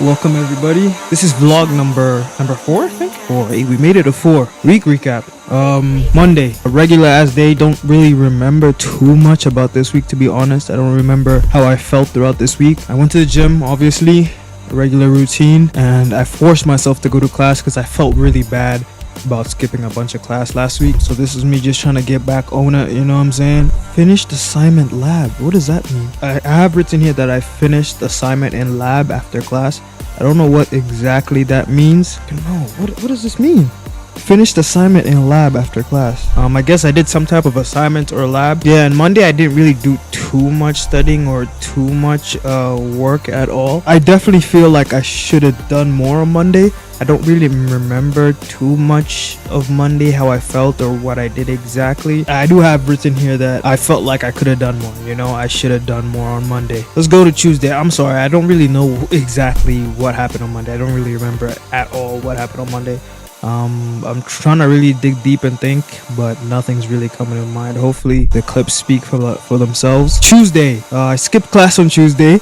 Welcome everybody. This is vlog number 4, I think, or 8. We made it a 4 week recap. Monday, a regular ass day. Don't really remember too much about this week, to be honest. I don't remember how I felt throughout this week. I went to the gym, obviously, a regular routine, and I forced myself to go to class because I felt really bad about skipping a bunch of class last week. So this is me just trying to get back on it, you know what I'm saying? Finished assignment lab. What does that mean? I have written here that I finished assignment in lab after class. I don't know what exactly that means. No, what does this mean? Finished assignment in lab after class. I guess I did some type of assignment or lab. Yeah, and Monday I didn't really do too much studying or too much work at all. I definitely feel like I should have done more on Monday. I don't really remember too much of Monday, how I felt or what I did exactly. I do have written here that I felt like I could have done more, you know, I should have done more on Monday. Let's go to Tuesday. I'm sorry, I don't really know exactly what happened on Monday. I don't really remember at all what happened on Monday. I'm trying to really dig deep and think, but nothing's really coming to mind. Hopefully the clips speak for themselves. Tuesday, I skipped class on Tuesday.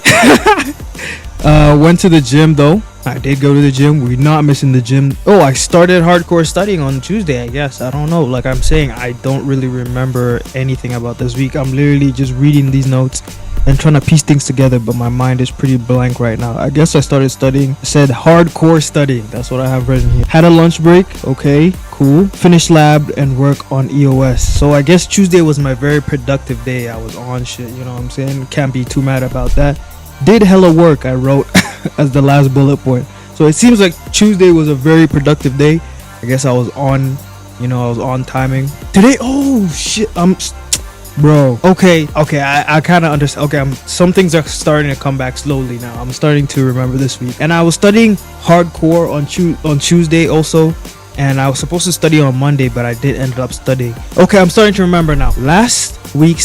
Went to the gym though. I did go to the gym. We're not missing the gym. Oh, I started hardcore studying on Tuesday, I guess. I don't know. Like I'm saying, I don't really remember anything about this week. I'm literally just reading these notes and trying to piece things together, but my mind is pretty blank right now. I guess I started studying. It said hardcore studying. That's what I have written here. Had a lunch break. Okay, cool. Finished lab and work on EOS. So I guess Tuesday was my very productive day. I was on shit, you know what I'm saying? Can't be too mad about that. Did hella work, I wrote as the last bullet point. So it seems like Tuesday was a very productive day. I guess I was on, you know, I was on timing. Today, oh shit, bro. Okay, I kind of understand. Okay, some things are starting to come back slowly now. I'm starting to remember this week. And I was studying hardcore on Tuesday also. And I was supposed to study on Monday, but I did end up studying. Okay, I'm starting to remember now. Last week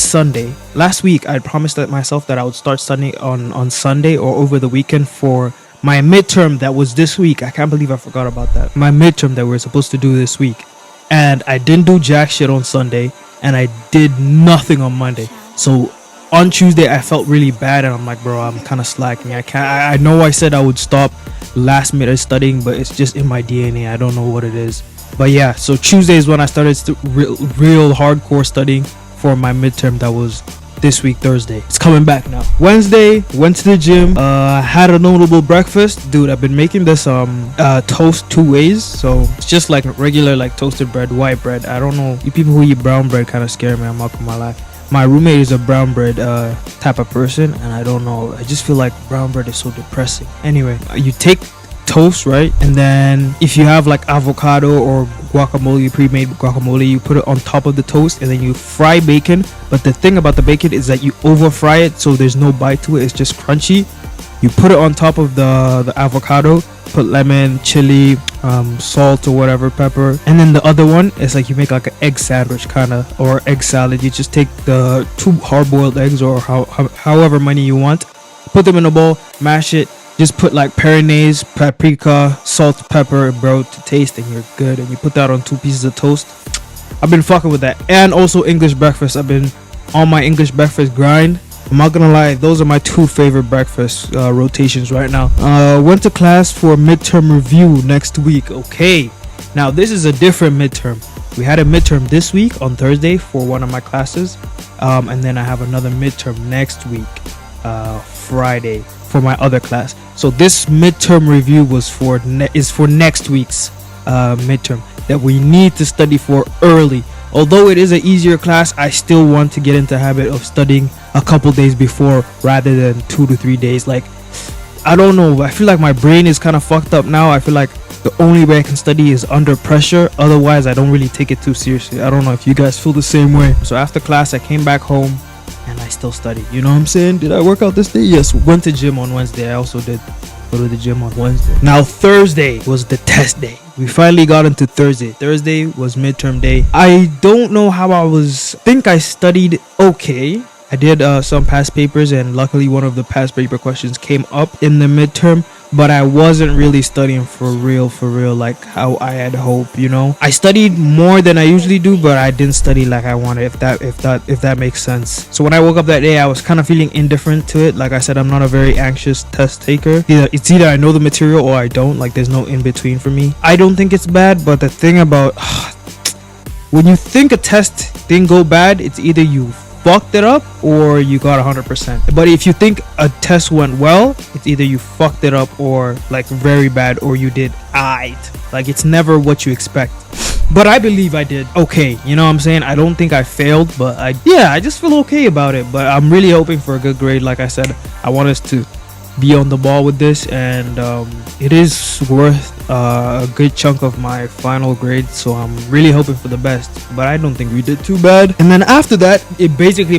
I promised myself that I would start studying on Sunday or over the weekend for my midterm that was this week. I can't believe I forgot about that. My midterm that we were supposed to do this week. And I didn't do jack shit on Sunday, and I did nothing on Monday. So on Tuesday I felt really bad, and I'm like, bro, I'm kind of slacking. I know I said I would stop last minute studying, but it's just in my DNA. I don't know what it is. But yeah, so Tuesday is when I started real hardcore studying for my midterm that was this week, Thursday. It's coming back now. Wednesday, went to the gym, had a notable breakfast. Dude, I've been making this toast 2 ways. So it's just like regular like toasted bread, white bread. I don't know, you people who eat brown bread kind of scare me. I'm not gonna lie. My roommate is a brown bread type of person, and I don't know, I just feel like brown bread is so depressing. Anyway, you take toast, right? And then if you have like avocado or guacamole, pre-made guacamole, you put it on top of the toast, and then you fry bacon. But the thing about the bacon is that you over fry it, so there's no bite to it. It's just crunchy. You put it on top of the avocado, put lemon, chili, salt or whatever, pepper. And then the other one is like you make like an egg sandwich kind of, or egg salad. You just take the 2 hard-boiled eggs or however many you want, put them in a bowl, mash it, just put like peronaise, paprika, salt, pepper, bro, to taste, and you're good. And you put that on 2 pieces of toast. I've been fucking with that. And also English breakfast. I've been on my English breakfast grind. I'm not gonna lie, those are my 2 favorite breakfast rotations right now. Went to class for midterm review next week. Okay, now this is a different midterm. We had a midterm this week on Thursday for one of my classes, and then I have another midterm next week, Friday, for my other class. So this midterm review was for next week's midterm that we need to study for early. Although it is an easier class, I still want to get into the habit of studying a couple days before rather than 2 to 3 days. Like, I don't know, I feel like my brain is kind of fucked up now. I feel like the only way I can study is under pressure. Otherwise, I don't really take it too seriously. I don't know if you guys feel the same way. So after class, I came back home and I still studied. You know what I'm saying? Did I work out this day? Yes. Went to gym on Wednesday. I also did go to the gym on Wednesday. Now Thursday was the test day. We finally got into Thursday. Thursday was midterm day. I don't know how think I studied okay. I did some past papers, and luckily one of the past paper questions came up in the midterm, but I wasn't really studying for real, like how I had hoped, you know. I studied more than I usually do, but I didn't study like I wanted, if that makes sense. So when I woke up that day, I was kind of feeling indifferent to it. Like I said, I'm not a very anxious test taker. It's either I know the material or I don't. Like there's no in between for me. I don't think it's bad, but the thing about when you think a test didn't go bad, it's either you fucked it up or you got 100%. But if you think a test went well, it's either you fucked it up or like very bad, or you did aight. Like it's never what you expect. But I believe I did okay, you know what I'm saying? I don't think I failed, but I just feel okay about it. But I'm really hoping for a good grade. Like I said, I want us to be on the ball with this, and it is worth a good chunk of my final grade, so I'm really hoping for the best. But I don't think we did too bad. And then after that,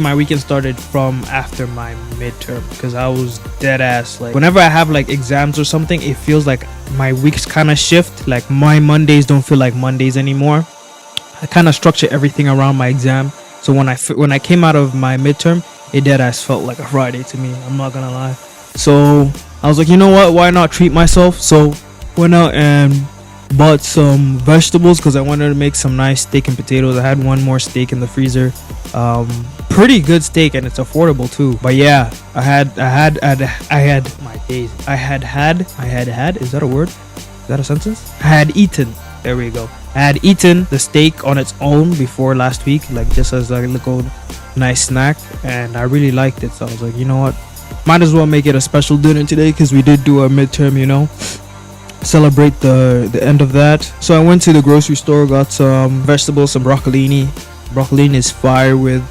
my weekend started from after my midterm, because I was dead ass. Like whenever I have like exams or something, it feels like my weeks kind of shift. Like my Mondays don't feel like Mondays anymore. I kind of structure everything around my exam, so when I came out of my midterm, it dead ass felt like a Friday to me. I'm not gonna lie. So I was like, you know what, why not treat myself? So went out and bought some vegetables because I wanted to make some nice steak and potatoes. I had one more steak in the freezer, pretty good steak, and it's affordable too. But yeah, I had my days. I had is that a word? Is that a sentence? I had eaten, there we go, I had eaten the steak on its own before last week, like just as a little nice snack, and I really liked it. So I was like, you know what, might as well make it a special dinner today, because we did do a midterm, you know, celebrate the end of that. So I went to the grocery store, got some vegetables, some broccolini. Broccolini is fire with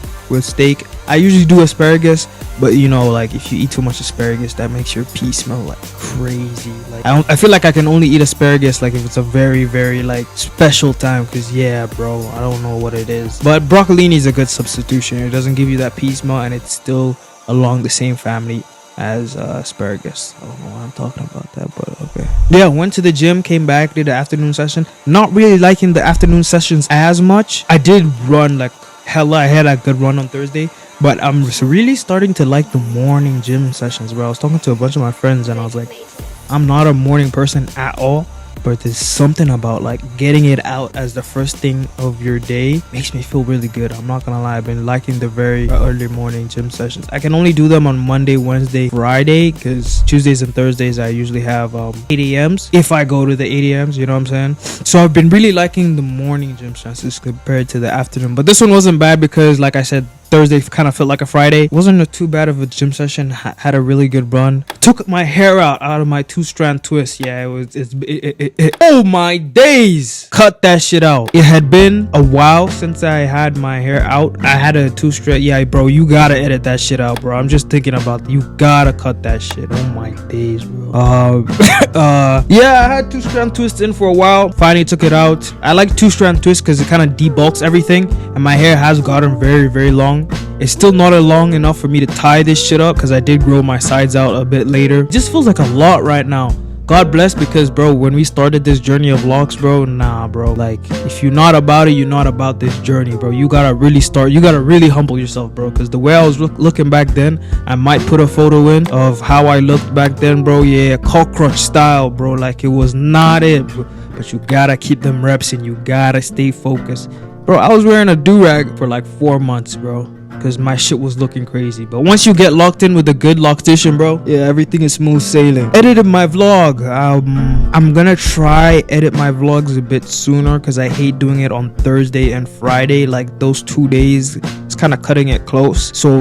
steak. I usually do asparagus, but you know, like if you eat too much asparagus, that makes your pee smell like crazy. Like I feel like I can only eat asparagus like if it's a very, very like special time, because yeah bro, I don't know what it is, but broccolini is a good substitution. It doesn't give you that pee smell, and it's still along the same family as asparagus. I don't know why I'm talking about that, but okay. Yeah, went to the gym, came back, did the afternoon session. Not really liking the afternoon sessions as much. I did run like hella. I had a good run on Thursday, but I'm really starting to like the morning gym sessions, bro. I was talking to a bunch of my friends and I was like, I'm not a morning person at all, but there's something about like getting it out as the first thing of your day makes me feel really good. I'm not gonna lie, I've been liking the very early morning gym sessions. I can only do them on Monday, Wednesday, Friday, because Tuesdays and Thursdays I usually have 8 a.m.s if I go to the 8 a.m.s, you know what I'm saying? So I've been really liking the morning gym sessions compared to the afternoon. But this one wasn't bad because, like I said, Thursday kind of felt like a Friday. Wasn't too bad of a gym session. Had a really good run. Took my hair out of my 2-strand twist. Yeah, oh my days, cut that shit out. It had been a while since I had my hair out. I had a 2-strand. Yeah bro, you gotta edit that shit out, bro. I'm just thinking about, you gotta cut that shit. Oh my days, bro. Yeah, I had 2-strand twist in for a while. Finally took it out. I like 2-strand twist because it kind of debulks everything, and my hair has gotten very, very long. It's still not long enough for me to tie this shit up, because I did grow my sides out a bit later. It just feels like a lot right now. God bless, because bro, when we started this journey of locks, bro, nah bro, like if you're not about it, you're not about this journey, bro. You gotta really start, you gotta really humble yourself, bro, because the way I was looking back then, I might put a photo in of how I looked back then, bro. Yeah, cockroach style, bro. Like it was not it, bro. But you gotta keep them reps and you gotta stay focused. Bro, I was wearing a do-rag for like 4 months, bro, because my shit was looking crazy. But once you get locked in with a good locktition, bro, yeah, everything is smooth sailing. Edited my vlog. I'm gonna try edit my vlogs a bit sooner, because I hate doing it on Thursday and Friday. Like those 2 days, it's kind of cutting it close. So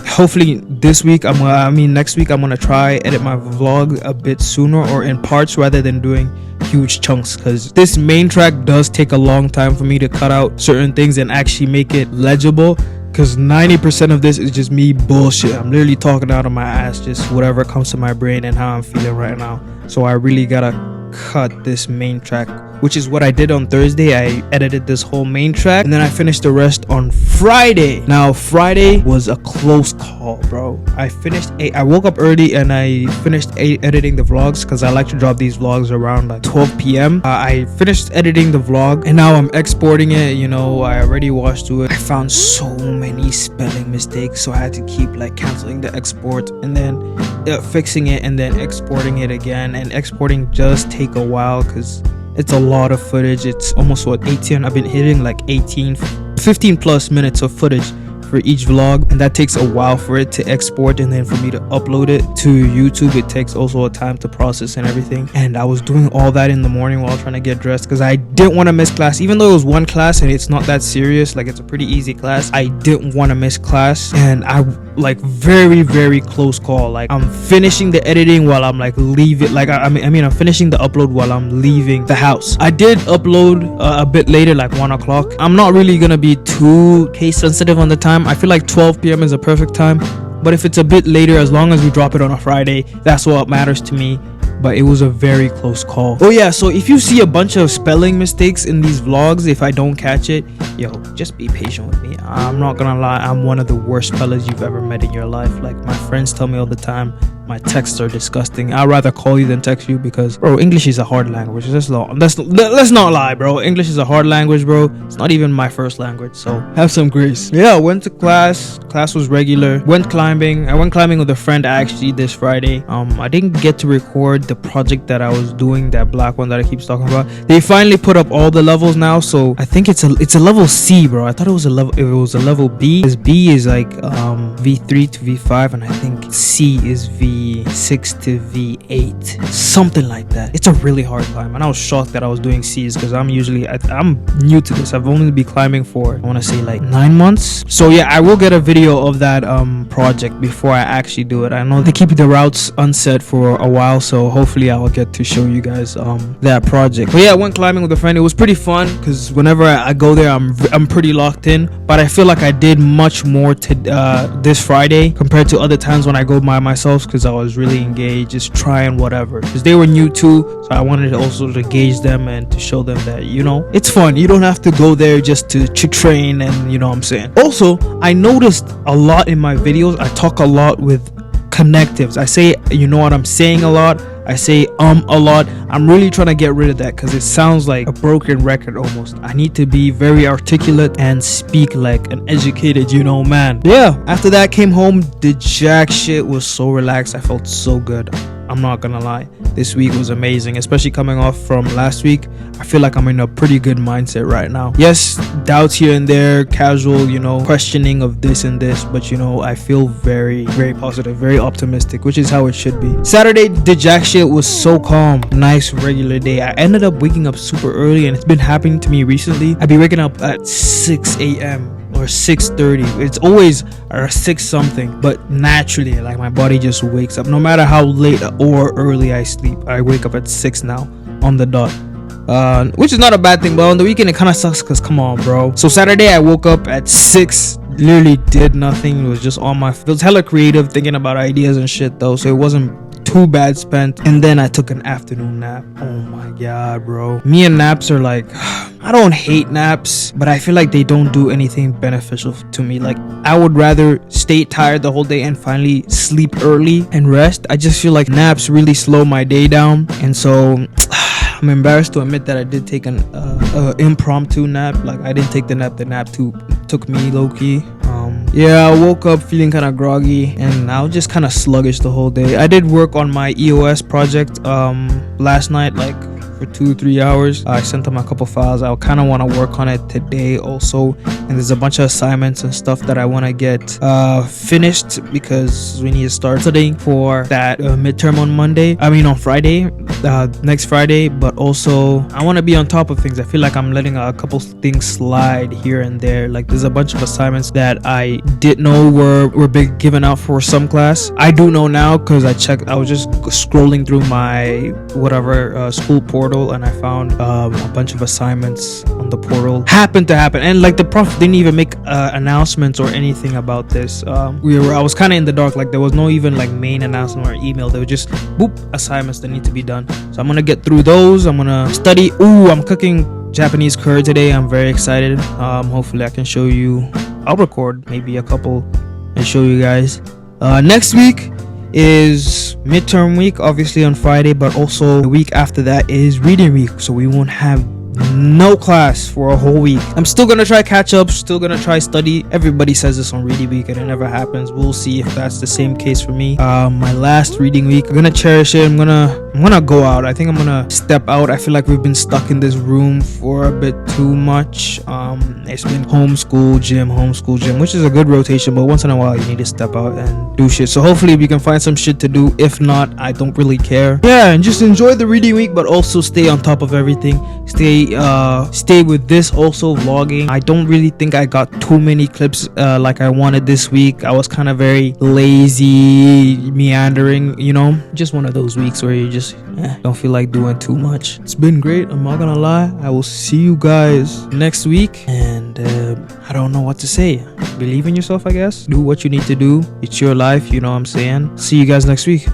hopefully next week I'm gonna try edit my vlog a bit sooner, or in parts rather than doing huge chunks, because this main track does take a long time for me to cut out certain things and actually make it legible, because 90% of this is just me bullshit. I'm literally talking out of my ass, just whatever comes to my brain and how I'm feeling right now. So I really gotta cut this main track, which is what I did on Thursday. I edited this whole main track and then I finished the rest on Friday. Now Friday was a close call, bro. I woke up early and I finished editing the vlogs because I like to drop these vlogs around like 12 p.m. I finished editing the vlog and now I'm exporting it. You know, I already watched through it. I found so many spelling mistakes, so I had to keep like canceling the export and then fixing it and then exporting it again. And exporting does take a while because it's a lot of footage. It's almost what, 18. I've been hitting like 15 plus minutes of footage for each vlog, and that takes a while for it to export and then for me to upload it to YouTube. It takes also a time to process and everything, and I was doing all that in the morning while trying to get dressed because I didn't want to miss class. Even though it was one class and it's not that serious, like it's a pretty easy class, I didn't want to miss class. And I like very close call. Like I'm finishing the editing while I'm like leaving, like I mean I'm finishing the upload while I'm leaving the house. I did upload a bit later, like 1 o'clock. I'm not really gonna be too case sensitive on the time. I feel like 12 p.m. is a perfect time, but if it's a bit later, as long as we drop it on a Friday, that's what matters to me. But it was a very close call. Oh yeah, so if you see a bunch of spelling mistakes in these vlogs, if I don't catch it, yo, just be patient with me. I'm not gonna lie, I'm one of the worst spellers you've ever met in your life. Like my friends tell me all the time, my texts are disgusting. I'd rather call you than text you because, bro, English is a hard language. Let's not lie, bro. English is a hard language, bro. It's not even my first language, so have some grace. Yeah, went to class. Class was regular. Went climbing. I went climbing with a friend actually this Friday. I didn't get to record the project that I was doing, that black one that I keep talking about. They finally put up all the levels now, so I think it's a level C, bro. I thought it was a level B. Because B is like V3 to V5, and I think C is V6 to V8, something like that. It's a really hard climb, and I was shocked that I was doing C's because I'm new to this. I've only been climbing for, I want to say, like 9 months. So yeah, I will get a video of that project before I actually do it. I know they keep the routes unset for a while, so hopefully I will get to show you guys that project. But yeah, I went climbing with a friend. It was pretty fun because whenever I go there, I'm pretty locked in. But I feel like I did much more this Friday compared to other times when I go by myself, because I was really engaged, just trying whatever, because they were new too. So I wanted to also to engage them and to show them that, you know, it's fun. You don't have to go there just to train, and you know what I'm saying. Also, I noticed a lot in my videos, I talk a lot with connectives. I say, you know what I'm saying, a lot. I say a lot. I'm really trying to get rid of that because it sounds like a broken record almost. I need to be very articulate and speak like an educated, you know, man. Yeah, after that, came home, the jack shit was so relaxed. I felt so good. I'm not gonna lie, this week was amazing, especially coming off from last week. I feel like I'm in a pretty good mindset right now. Yes, doubts here and there, casual, you know, questioning of this and this, but you know, I feel very positive, very optimistic, which is how it should be. Saturday, the jack shit was so calm. Nice regular day. I ended up waking up super early, and it's been happening to me recently. I'd be waking up at 6 a.m. or 6:30. It's always 6 something, but naturally, like, my body just wakes up. No matter how late or early I sleep, I wake up at 6 now on the dot. Which is not a bad thing, but on the weekend it kind of sucks because, come on, bro. So Saturday I woke up at 6, literally did nothing. It was just on my, it was hella creative, thinking about ideas and shit though, so it wasn't too bad spent. And then I took an afternoon nap. Oh my god, bro. Me and naps are like, I don't hate naps, but I feel like they don't do anything beneficial to me. Like, I would rather stay tired the whole day and finally sleep early and rest. I just feel like naps really slow my day down, and so I'm embarrassed to admit that I did take an impromptu nap. Like, I didn't take the nap took me low-key. Yeah, I woke up feeling kind of groggy, and I was just kind of sluggish the whole day. I did work on my EOS project last night, like for 2-3 hours. I sent them a couple files. I kind of want to work on it today also, and there's a bunch of assignments and stuff that I want to get finished because we need to start studying for that midterm on Friday, next Friday. But also I want to be on top of things. I feel like I'm letting a couple things slide here and there. Like, there's a bunch of assignments that I didn't know were big given out for some class. I do know now because I was just scrolling through my whatever school portal, and I found a bunch of assignments on the portal happened to happen, and like the prof didn't even make announcements or anything about this. I was kind of in the dark. Like, there was no even like main announcement or email. They were just boop, assignments that need to be done. So I'm gonna get through those. I'm gonna study. I'm cooking Japanese curd today. I'm very excited. Hopefully I can show you. I'll record maybe a couple and show you guys. Next week is midterm week, obviously on Friday, but also the week after that is reading week, so we won't have no class for a whole week. I'm still gonna try catch up, still gonna try study. Everybody says this on reading week and it never happens. We'll see if that's the same case for me. My last reading week, I'm gonna cherish it. I'm gonna go out. I think I'm gonna step out. I feel like we've been stuck in this room for a bit too much. It's been homeschool gym, which is a good rotation, but once in a while you need to step out and do shit. So hopefully we can find some shit to do. If not, I don't really care. Yeah, and just enjoy the reading week, but also stay on top of everything. Stay with this also vlogging. I don't really think I got too many clips like I wanted this week. I was kind of very lazy, meandering, you know, just one of those weeks where you just don't feel like doing too much. It's been great, I'm not gonna lie. I will see you guys next week, and I don't know what to say. Believe in yourself, I guess. Do what you need to do. It's your life, you know what I'm saying. See you guys next week.